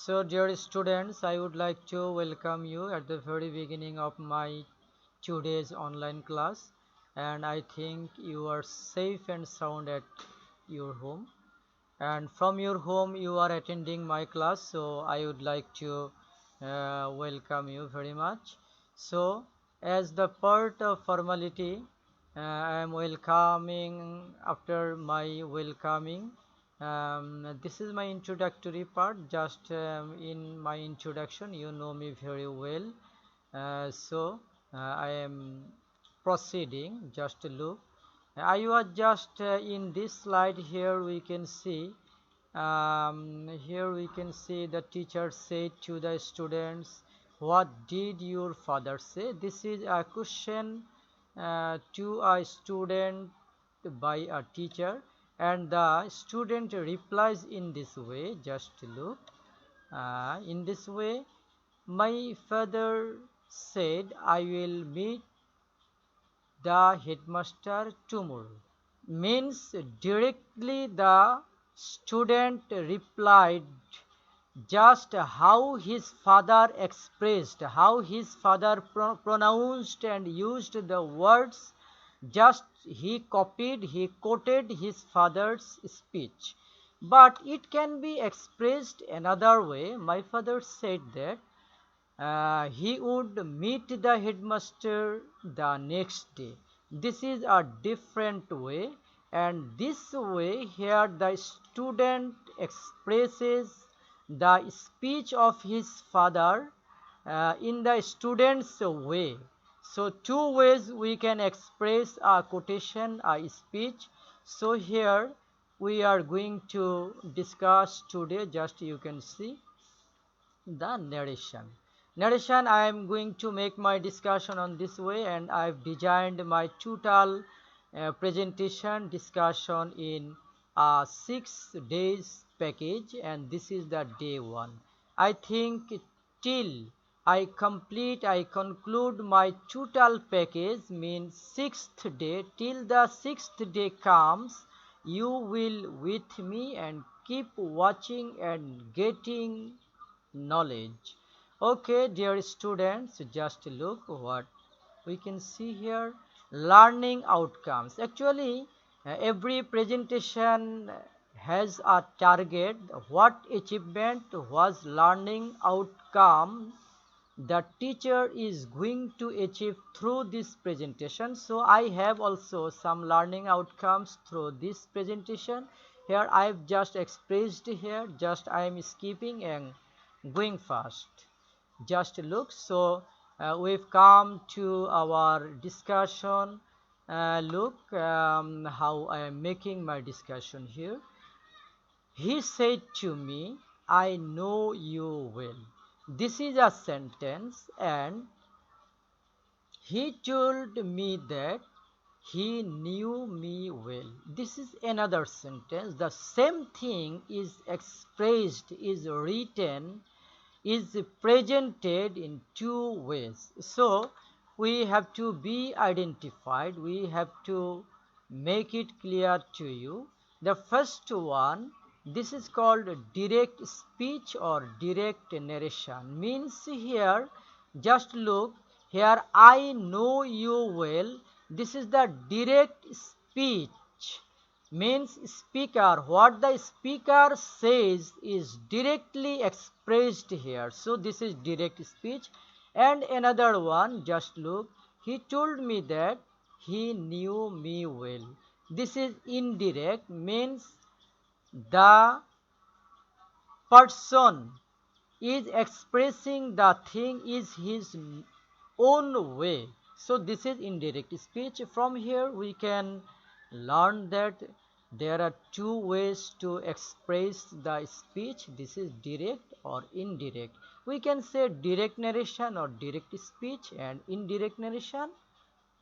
So dear students, I would like to welcome you at the very beginning of my today's online class, and I think you are safe and sound at your home, and from your home you are attending my class, so I would like to welcome you very much. So as the part of formality, I am welcoming after my welcoming. This is my introductory part. Just in my introduction, you know me very well. I am proceeding. Just look. I was just in this slide here. We can see here we can see the teacher said to the students, what did your father say? This is a question to a student by a teacher, and the student replies in this way. Just look, in this way, my father said I will meet the headmaster tomorrow. Means directly the student replied just how his father expressed, how his father pronounced and used the words. Just he copied, he quoted his father's speech. But it can be expressed another way. My father said that he would meet the headmaster the next day. This is a different way, and this way here the student expresses the speech of his father in the student's way. So two ways we can express a quotation, a speech. So here we are going to discuss today. Just you can see the narration. I am going to make my discussion on this way, and I've designed my total presentation discussion in a 6 days package, and this is the day 1. I think till I conclude my total package means 6th day. Till the 6th day comes, you will with me and keep watching and getting knowledge. Okay, dear students, just look what we can see here. Learning outcomes. Actually, every presentation has a target. What achievement was learning outcome the teacher is going to achieve through this presentation. So I have also some learning outcomes through this presentation. Here I have just expressed here, just I am skipping and going fast. Just look. So we've come to our discussion. Look how I am making my discussion here. He said to me, I know you well. This is a sentence, and he told me that he knew me well. This is another sentence. The same thing is expressed, is written, is presented in two ways. So we have to be identified. We have to make it clear to you. The first one, this is called direct speech or direct narration. Means here, just look, here I know you well. This is the direct speech. Means speaker, what the speaker says is directly expressed here. So this is direct speech. And another one, just look, he told me that he knew me well. This is indirect, means the person is expressing the thing is his own way. So this is indirect speech. From here we can learn that there are two ways to express the speech. This is direct or indirect. We can say direct narration or direct speech, and indirect narration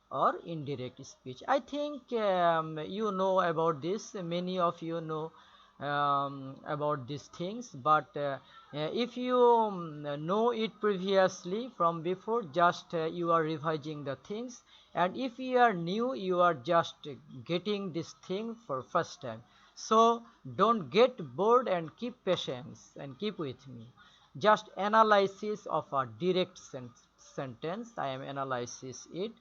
or indirect speech. I think you know about this. Many of you know about these things, but if you know it previously from before, just you are revising the things, and if you are new, you are just getting this thing for first time. So don't get bored and keep patience and keep with me. just analysis of a direct sentence. I am analysis it.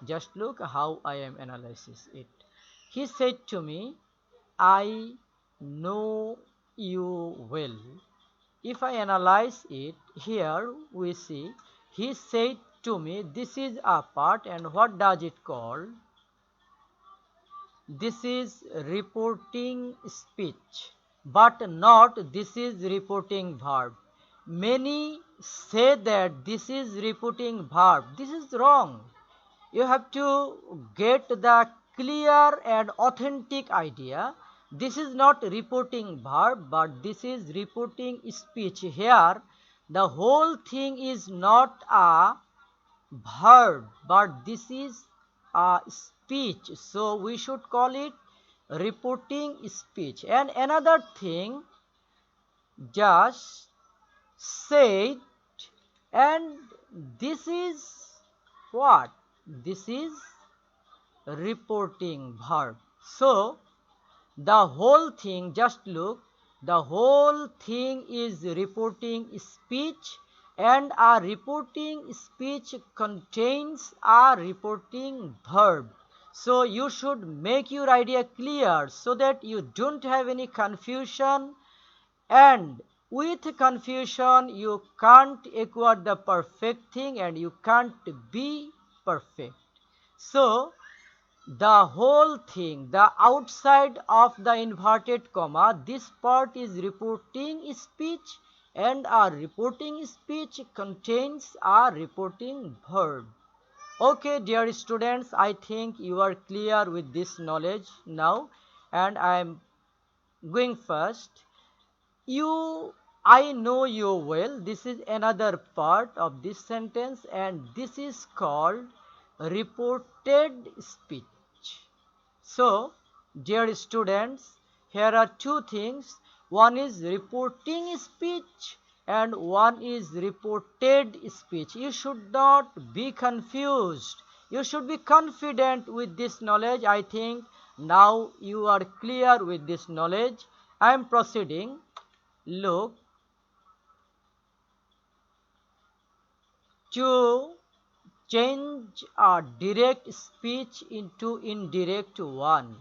Just look how I am analysis it. He said to me, I know you well. If I analyze it, here we see he said to me, this is a part, and what does it call? This is reporting speech, but not this is reporting verb. Many say that this is reporting verb. This is wrong. You have to get the clear and authentic idea. This is not reporting verb, but this is reporting speech. Here the whole thing is not a verb, but this is a speech, so we should call it reporting speech. And another thing, just said, and this is what? This is reporting verb. So the whole thing, just look, the whole thing is reporting speech, and a reporting speech contains a reporting verb. So you should make your idea clear so that you don't have any confusion, and with confusion you can't acquire the perfect thing and you can't be perfect. So the whole thing, the outside of the inverted comma, this part is reporting speech, and a reporting speech contains a reporting verb. Okay, dear students, I think you are clear with this knowledge now, and I am going first. I know you well. This is another part of this sentence, and this is called reported speech. So, dear students, here are two things. One is reporting speech and one is reported speech. You should not be confused. You should be confident with this knowledge. I think now you are clear with this knowledge. I am proceeding. Look, to change a direct speech into indirect one,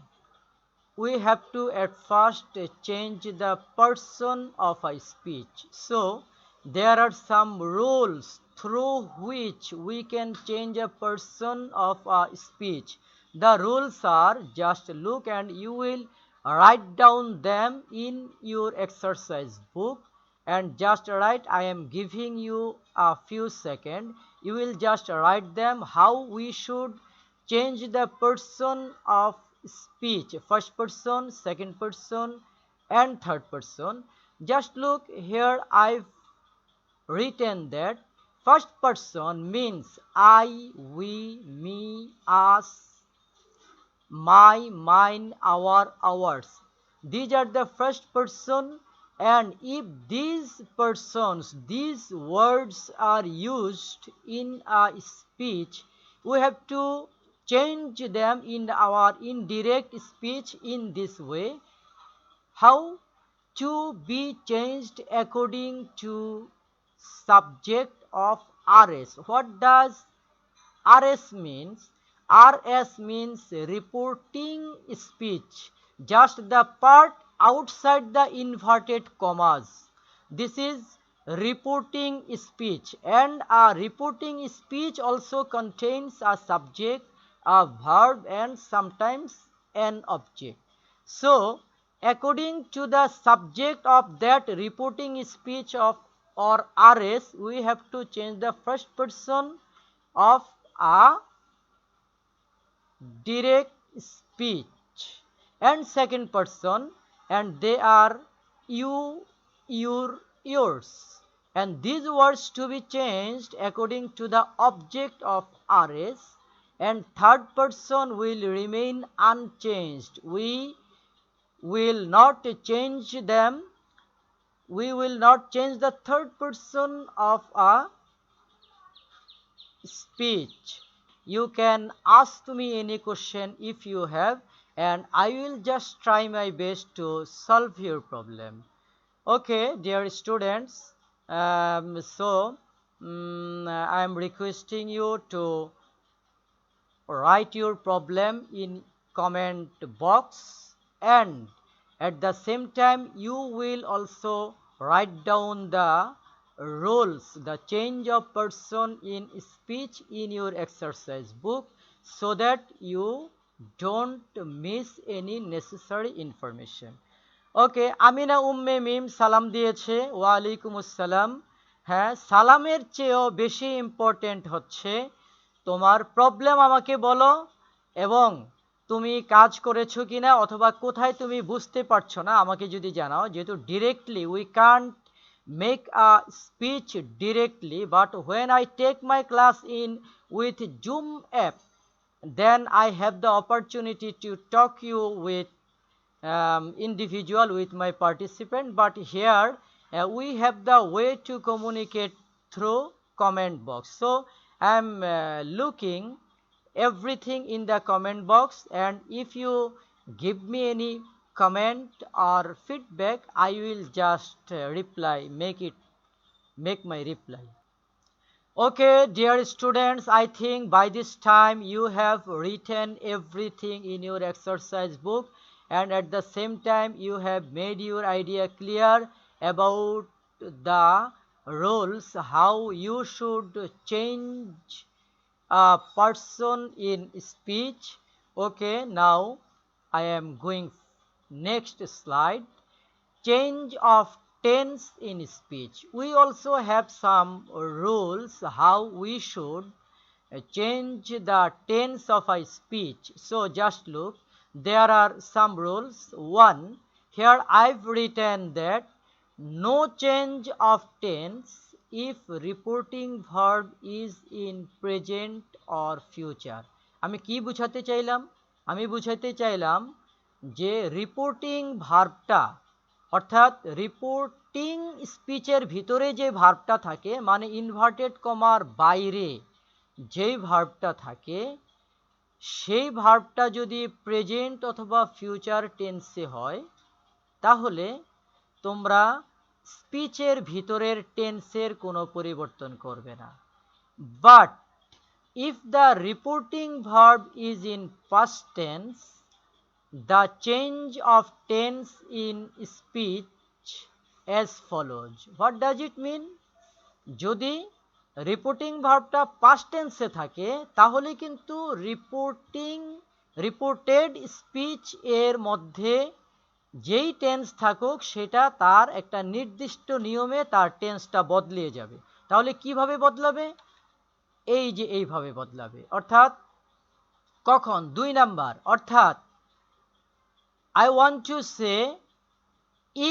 we have to at first change the person of a speech. So there are some rules through which we can change a person of a speech. The rules are, just look and you will write down them in your exercise book, and just write. I am giving you a few seconds. You will just write them how we should change the person of speech, first person, second person, and third person. Just look here, I've written that first person means I, we, me, us, my, mine, our, ours. These are the first person, and if these persons, these words are used in a speech, we have to change them in our indirect speech in this way. How? To be changed according to subject of RS. What does RS means? RS means reporting speech, just the part outside the inverted commas. This is reporting speech, and a reporting speech also contains a subject, a verb, and sometimes an object. So according to the subject of that reporting speech of or RS, we have to change the first person of a direct speech and second person, and they are you, your, yours, and these words to be changed according to the object of RS, and third person will remain unchanged. We will not change them. We will not change the third person of a speech. You can ask me any question if you have, and I will just try my best to solve your problem. Okay, dear students, I am requesting you to write your problem in comment box, and at the same time you will also write down the rules, the change of person in speech in your exercise book, so that you don't miss any necessary information. ওকে, আমিনা উম্মে মিম সালাম দিয়েছে। ওয়ালাইকুম আসসালাম। হ্যাঁ, সালামের চেয়েও বেশি important হচ্ছে তোমার প্রবলেম আমাকে বলো, এবং তুমি কাজ করেছো কিনা অথবা কোথায় তুমি বুঝতে পারছো না আমাকে যদি জানাও। যেহেতু directly we can't make a speech directly, but when I take my class in with Zoom app, then I have the opportunity to talk you with individual with my participant. But here we have the way to communicate through comment box. So I am looking everything in the comment box, and if you give me any comment or feedback, I will just reply, make my reply. Okay, dear students, I think by this time you have written everything in your exercise book, and at the same time you have made your idea clear about the rules, how you should change a person in speech. Okay, now I am going next slide. Change of tense in speech. We also have some rules how we should change the tense of a speech. So just look, there are some rules. One, here I've written that no change of tense if reporting verb is in present or future. আমি কি বুঝাতে চাইলাম? আমি বুঝাতে চাইলাম যে reporting ভার্বটা, অর্থাৎ reporting স্পিচের ভিতরে যে ভার্বটা থাকে, মানে ইনভার্টেড কমার বাইরে যেই ভার্বটা থাকে, সেই ভার্বটা যদি প্রেজেন্ট অথবা ফিউচার টেন্সে হয়, তাহলে তোমরা স্পিচের ভিতরের টেন্সের কোনো পরিবর্তন করবে না। But if the reporting verb is in past tense, the change of tense in speech as follows. What does it mean? যদি রিপোর্টিং ভার্বটা পাস্ট টেন্সে থাকে, তাহলে কিন্তু রিপোর্টেড স্পিচ এর মধ্যে যেই টেন্স থাকুক, সেটা তার একটা নির্দিষ্ট নিয়মে তার টেন্সটা বদলে যাবে। তাহলে কিভাবে বদলাবে? এই যে এইভাবে বদলাবে। অর্থাৎ কখন? 2 নাম্বার, অর্থাৎ I want to say,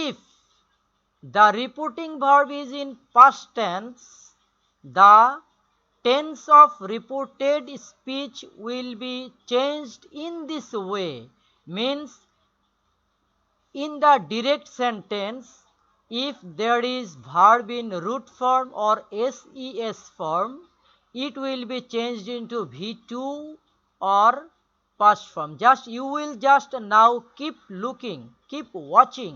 if the reporting verb is in past tense, the tense of reported speech will be changed in this way. Means, in the direct sentence, if there is verb in root form or ses form, it will be changed into V2 or past form. You will just now keep looking, keep watching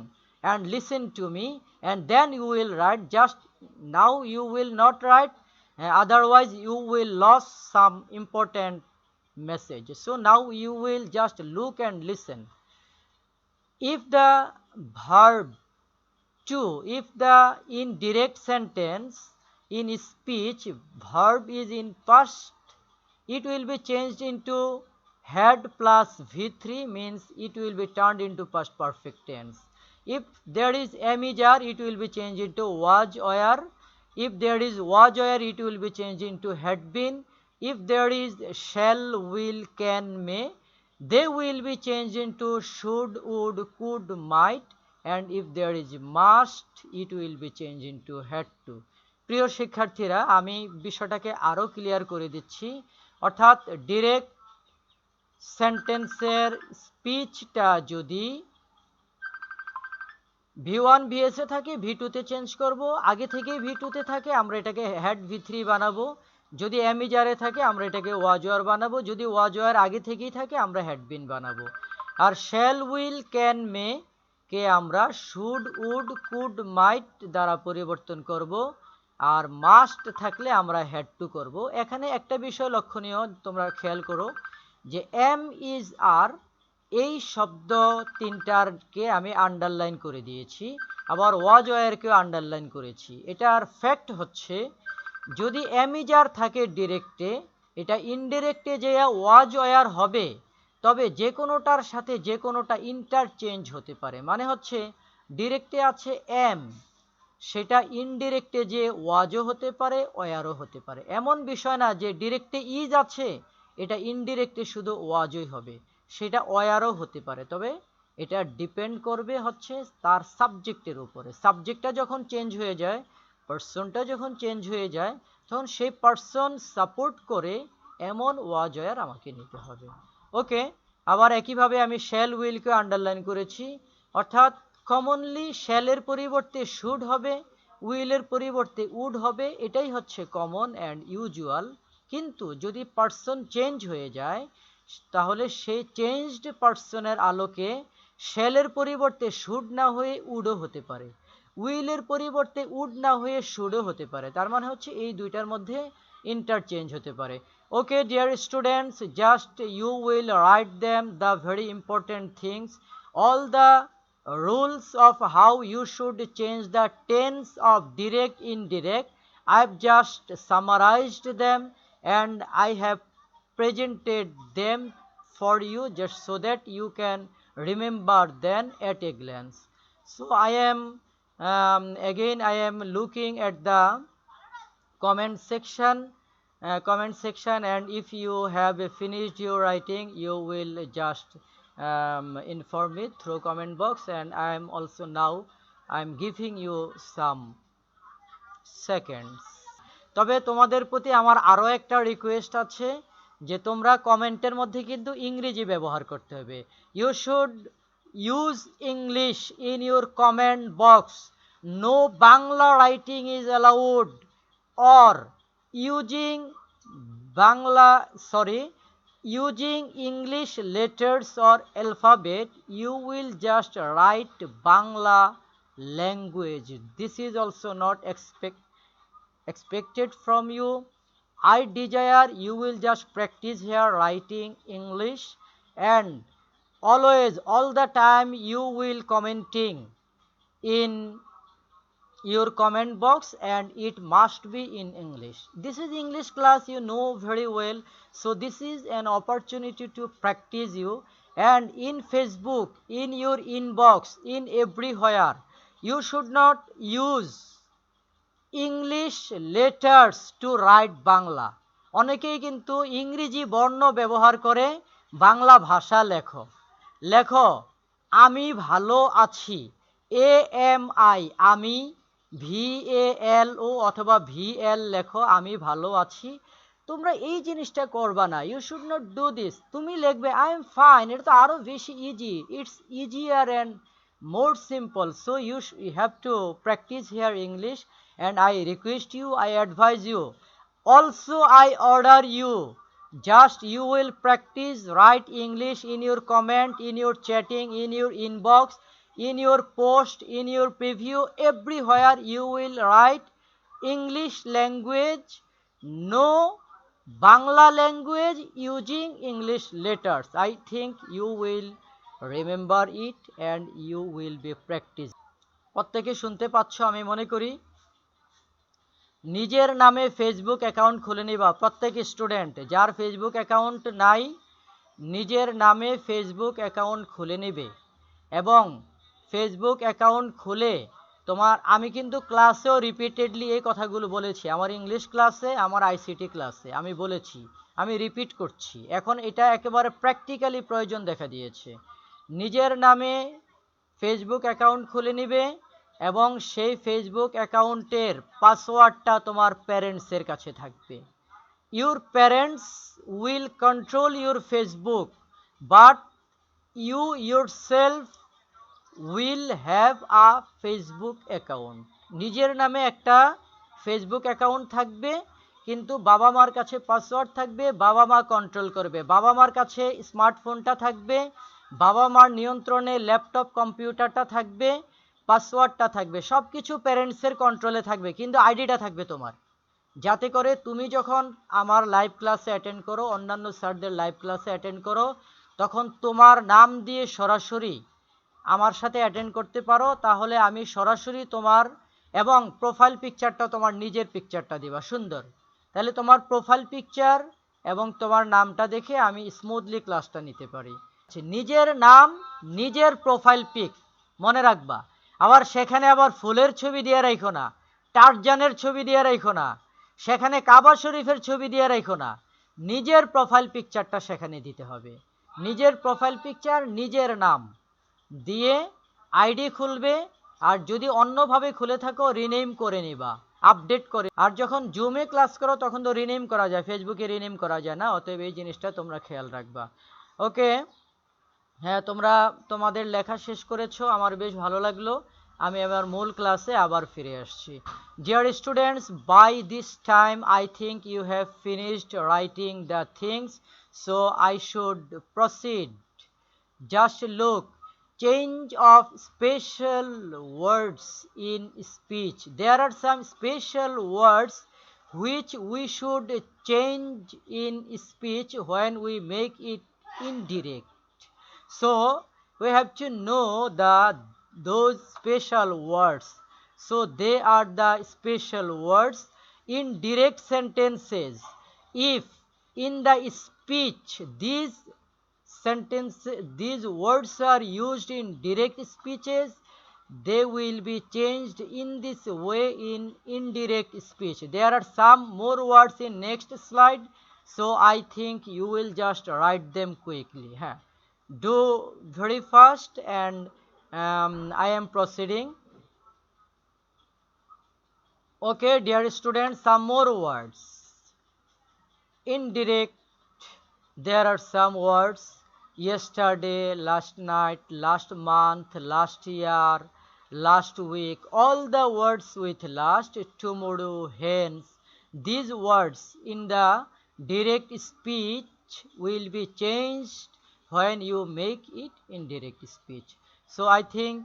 and listen to me, and then you will write. Just now you will not write, otherwise you will lose some important message. So now you will just look and listen. If the verb to, if the in direct sentence in speech verb is in past, it will be changed into had plus V3, means it will be turned into past perfect tense. If there is am is are, it will be changed into was were. If there is was were, it will be changed into had been. If there is shall, will, can, may, they will be changed into should, would, could, might. And if there is must, it will be changed into had to. প্রিয় শিক্ষার্থীরা, আমি বিষয়টাকে আরো clear করে দিচ্ছি। অর্থাৎ direct সেন্টেন্সের স্পিচটা যদি V1 VS এ থাকে, V2 তে চেঞ্জ করব। আগে থেকেই V2 তে থাকে, আমরা এটাকে হ্যাড V3 বানাবো। যদি am is are এ থাকে, আমরা এটাকে was were বানাবো। যদি was were আগে থেকেই থাকে, আমরা had been বানাবো। আর shall, will, can, may, কে আমরা শুড, উড, কুড, মাইট দ্বারা পরিবর্তন করব, আর মাস্ট থাকলে আমরা হ্যাড টু করব। এখানে একটা বিষয় লক্ষণীয়, তোমরা খেয়াল করো যে এম, ইজ, আর এই শব্দ তিনটারকে আমি আন্ডারলাইন করে দিয়েছি, আবার ওয়াজ ওয়ারকেও আন্ডারলাইন করেছি। এটার ফ্যাক্ট হচ্ছে যদি এম, ইজ, আর থাকে ডিরেক্টে, এটা ইনডিরেক্টে যে ওয়াজ ওয়ার হবে, তবে যে কোনোটার সাথে যে কোনোটা ইন্টারচেঞ্জ হতে পারে। মানে হচ্ছে ডিরেক্টে আছে এম, সেটা ইনডিরেক্টে যে ওয়াজও হতে পারে, ওয়ারও হতে পারে। এমন বিষয় না যে ডিরেক্টে ইজ আছে, এটা ইনডিরেক্টে শুধু ওয়াজই হবে, সেটা ওয়ারও হতে পারে। তবে এটা ডিপেন্ড করবে হচ্ছে তার সাবজেক্টের উপরে। সাবজেক্টটা যখন চেঞ্জ হয়ে যায়, পার্সনটা যখন চেঞ্জ হয়ে যায়, তখন সেই পার্সন সাপোর্ট করে এমন ওয়াজ ওয়ার আমাকে নিতে হবে। ওকে, আবার একইভাবে আমি শ্যাল উইলকে আন্ডারলাইন করেছি, অর্থাৎ কমনলি শ্যালের পরিবর্তে শুড হবে, উইলের পরিবর্তে উড হবে, এটাই হচ্ছে কমন অ্যান্ড ইউজুয়াল। কিন্তু যদি পার্সন চেঞ্জ হয়ে যায়, তাহলে সেই চেঞ্জড পার্সনের আলোকে শ্যালের পরিবর্তে শুড না হয়ে উডও হতে পারে, উইলের পরিবর্তে উড না হয়ে শুডও হতে পারে। তার মানে হচ্ছে এই দুইটার মধ্যে ইন্টারচেঞ্জ হতে পারে। Okay dear students, just you will write them the very important things, all the rules of how you should change the tense of direct, indirect. I've just summarized them and I have presented them for you just so that you can remember them at a glance. So I am again I am looking at the comment section, and if you have finished your writing, you will just inform me through comment box, and I am also now I am giving you some seconds. তবে তোমাদের প্রতি আমার আরো একটা request আছে যে তোমরা কমেন্টের মধ্যে কিন্তু ইংরেজি ব্যবহার করতে হবে। You should use English in your comment box. No Bangla writing is allowed, or using using English letters or alphabet, you will just write Bangla language. This is also not expected from you. I desire you will just practice here writing English, and always, all the time, you will commenting in your comment box, and it must be in English. This is English class, you know very well, so this is an opportunity to practice you. And in Facebook, in your inbox, in everywhere, you should not use English letters to write Bangla. অনেকেই কিন্তু ইংরেজি বর্ণ ব্যবহার করে বাংলা ভাষা লেখো আমি ভালো আছি, AMI, আমি, VALO অথবা VL লেখো আমি ভালো আছি। তোমরা এই জিনিসটা করবা না, you should not do this. তুমি লিখবে আই এম ফাইন, এটা তো আরো বেশি easy, it's easier and more simple. So you have to practise here English, and I request you, I advise you, also I order you, just you will practice write English in your comment, in your chatting, in your inbox, in your post, in your preview, everywhere you will write English language, no Bangla language using English letters. I think you will remember it and you will be practicing. প্রত্যেকে শুনতে পাচ্ছ আমি মনে করি। নিজের নামে Facebook account খুলে নিবা প্রত্যেক স্টুডেন্ট। যার ফেসবুক অ্যাকাউন্ট নাই, নিজের নামে ফেসবুক অ্যাকাউন্ট খুলে নেবে, এবং ফেসবুক অ্যাকাউন্ট খুলে আমি কিন্তু ক্লাসেও রিপিটেডলি এই কথাগুলো বলেছি, আমার ইংলিশ ক্লাসে, আমার ICT ক্লাসে আমি বলেছি, আমি রিপিট করছি, এখন এটা একেবারে প্র্যাকটিক্যালি প্রয়োজন দেখা দিয়েছে। নিজের নামে ফেসবুক অ্যাকাউন্ট খুলে নিবে, এবং সেই ফেসবুক অ্যাকাউন্টের পাসওয়ার্ডটা তোমার প্যারেন্টসের কাছে থাকবে। Your parents will control your Facebook, but you yourself will have a Facebook account. নিজের নামে একটা ফেসবুক অ্যাকাউন্ট থাকবে, কিন্তু বাবা মার কাছে পাসওয়ার্ড থাকবে, বাবা মা কন্ট্রোল করবে। বাবা মার কাছে স্মার্টফোনটা থাকবে, বাবা মার নিয়ন্ত্রণে ল্যাপটপ কম্পিউটারটা থাকবে, পাসওয়ার্ডটা থাকবে, সব কিছু প্যারেন্টসের কন্ট্রোলে থাকবে, কিন্তু আইডিটা থাকবে তোমার, যাতে করে তুমি যখন আমার লাইভ ক্লাসে অ্যাটেন্ড করো, অন্যান্য স্যারদের লাইভ ক্লাসে অ্যাটেন্ড করো, তখন তোমার নাম দিয়ে সরাসরি আমার সাথে অ্যাটেন্ড করতে পারো। তাহলে আমি সরাসরি তোমার এবং প্রোফাইল পিকচারটা তোমার নিজের পিকচারটা দিবা সুন্দর, তাহলে তোমার প্রোফাইল পিকচার এবং তোমার নামটা দেখে আমি স্মুথলি ক্লাসটা নিতে পারি। নিজের নাম, নিজের প্রোফাইল পিক মনে রাখবা। আবার সেখানে আবার ফুলের ছবি দিয়ে রাখো না, টারজানের ছবি দিয়ে রাখো না, সেখানে কাবা শরীফের ছবি দিয়ে রাখো না, নিজের প্রোফাইল পিকচারটা সেখানে দিতে হবে। নিজের প্রোফাইল পিকচার, নিজের নাম দিয়ে আইডি খুলবে। আর যদি অন্যভাবে খুলে থাকো রিনেম করে নিবা, আপডেট করে। আর যখন জুমে ক্লাস করো তখন তো রিনেম করা যায়, ফেসবুকে রিনেম করা যায় না, অতএব এই জিনিসটা তোমরা খেয়াল রাখবা। ওকে, হ্যাঁ তোমরা তোমাদের লেখা শেষ করেছো, আমার বেশ ভালো লাগলো। আমি আবার মূল ক্লাসে আবার ফিরে আসছি। Dear students, by this time I think you have finished writing the things, so I should proceed. Just look, change of special words in speech. There are some special words which we should change in speech when we make it indirect. So we have to know those special words. So they are the special words in direct sentences. If in the speech these words are used in direct speeches, they will be changed in this way in indirect speech. There are some more words in next slide, so I think you will just write them quickly. Do very fast, and I am proceeding. Okay, dear students, some more words. Indirect, there are some words: yesterday, last night, last month, last year, last week, all the words with last, tomorrow, hence. These words in the direct speech will be changed when you make it in direct speech. So I think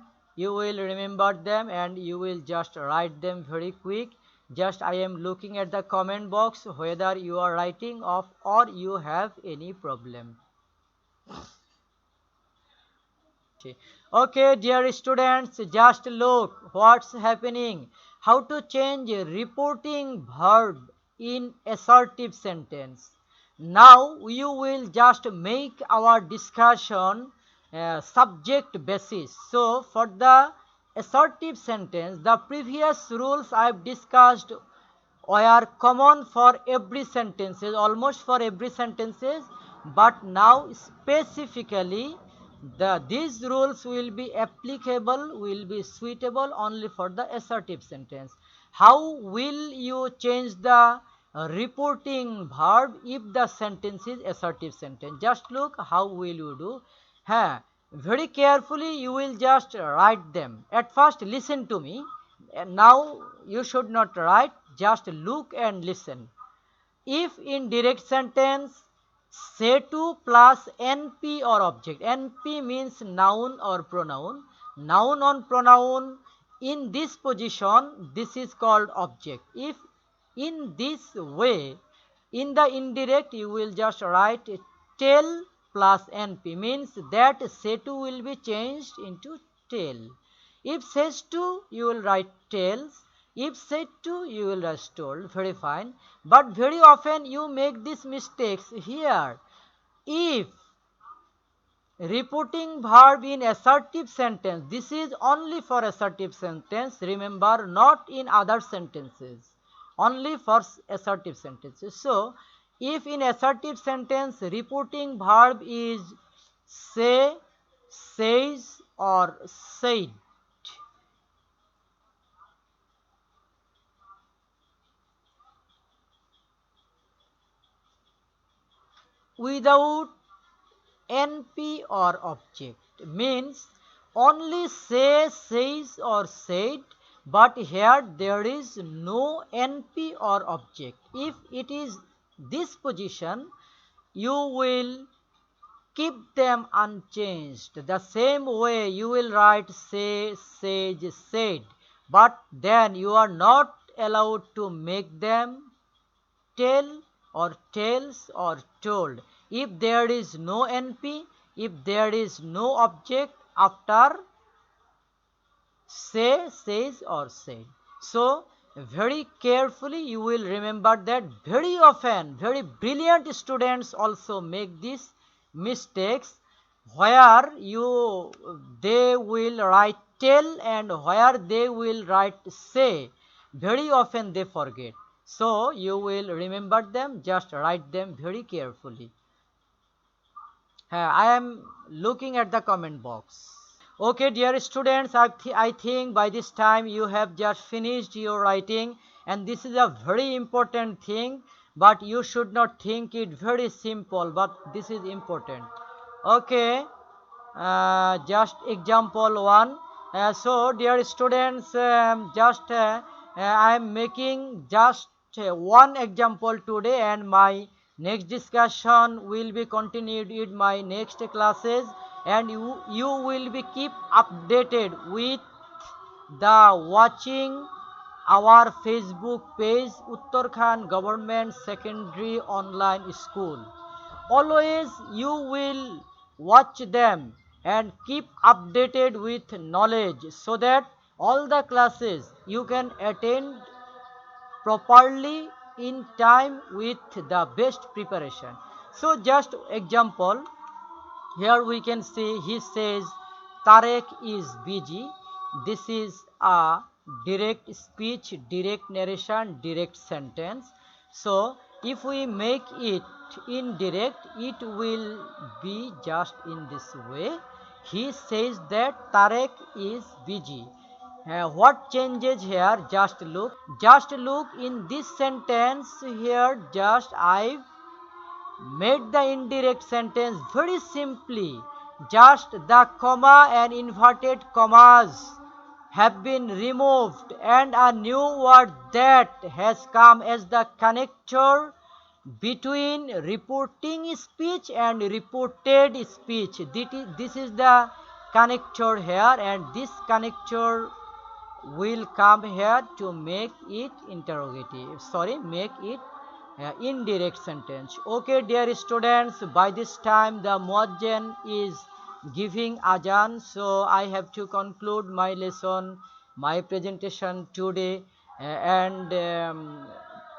you will remember them and you will just write them very quick. Just I am looking at the comment box whether you are writing off or you have any problem. Okay, dear students, just look what's happening. How to change reporting verb in assertive sentence. Now you will just make our discussion subject basis. So for the assertive sentence, the previous rules I've discussed were common for every sentences, almost for every sentences, but now specifically these rules will be applicable, will be suitable only for the assertive sentence. How will you change the reporting verb if the sentence is assertive sentence? Just look how will you do. Very carefully you will just write them. At first listen to me, now you should not write, just look and listen. If in direct sentence, say to plus NP or object. NP means noun or pronoun. Noun on pronoun in this position, this is called object. If in this way, in the indirect you will just write tell plus NP, means that say to will be changed into tell. If says to, you will write tells. If said to, you will write told. Very fine. But very often you make these mistakes here. If reporting verb in assertive sentence, this is only for assertive sentence, remember, not in other sentences, only for assertive sentences. So if in assertive sentence reporting verb is say, says or said, without NP or object, means only say, says or said, but here there is no NP or object. If it is this position, you will keep them unchanged. The same way you will write say, sage, said, but then you are not allowed to make them tell or tells or told. If there is no NP, if there is no object after say, says or said. So very carefully you will remember that very often very brilliant students also make these mistakes where they will write tell and where they will write say. Very often they forget. So you will remember them, just write them very carefully. I am looking at the comment box. Okay, dear students, I think by this time you have just finished your writing, and this is a very important thing, but you should not think it very simple, but this is important. Okay, just example 1. So dear students, I am making just one example today, and my next discussion will be continued in my next classes, and you will be keep updated with the watching our Facebook page, Uttarakhand Government Secondary Online School. Always you will watch them and keep updated with knowledge, so that all the classes you can attend properly in time with the best preparation. So just example, here we can see he says Tarek is busy. This is a direct speech, direct narration, direct sentence. So if we make it indirect, it will be just in this way. He says that Tarek is busy. What changes here? Just look. Just look in this sentence here. Just I made the indirect sentence very simply. Just the comma and inverted commas have been removed, and a new word that has come as the connector between reporting speech and reported speech. This is the connector here, and this connector will come here to make it interrogative. Make it indirect sentence. Okay, dear students, by this time the muazzin is giving azan, so I have to conclude my lesson, my presentation today, and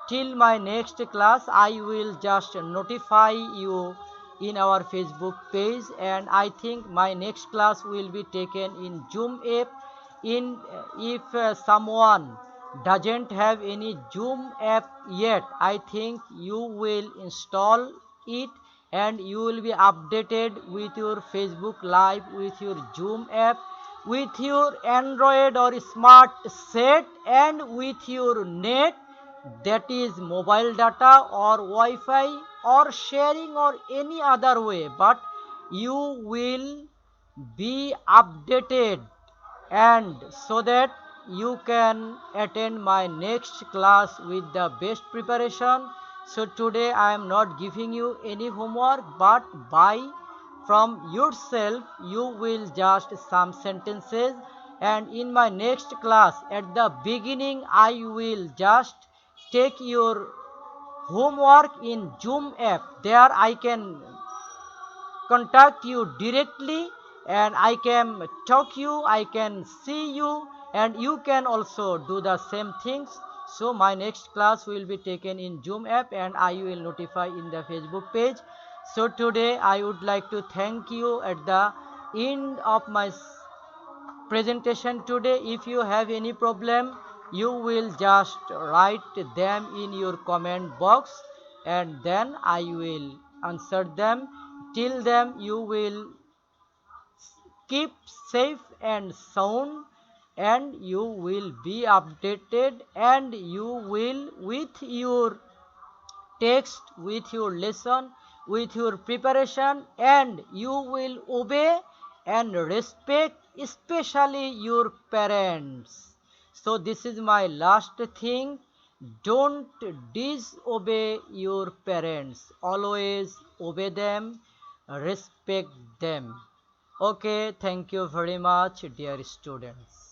till my next class I will just notify you in our Facebook page, and I think my next class will be taken in Zoom app. If someone doesn't have any Zoom app yet, I think you will install it, and you will be updated with your Facebook Live, with your Zoom app, with your Android or smart set, and with your net, that is mobile data or Wi-Fi or sharing or any other way, but you will be updated, and so that you can attend my next class with the best preparation. So today I am not giving you any homework, but by from yourself you will just some sentences, and in my next class at the beginning I will just take your homework in Zoom app. There I can contact you directly, and I can talk you, I can see you, and you can also do the same things. So my next class will be taken in Zoom app, and I will notify in the Facebook page. So today I would like to thank you at the end of my presentation today. If you have any problem, you will just write them in your comment box, and then I will answer them. Till then you will keep safe and sound, and you will be updated, and you will with your text, with your lesson, with your preparation, and you will obey and respect especially your parents. So this is my last thing. Don't disobey your parents, always obey them, respect them. Okay, thank you very much, dear students.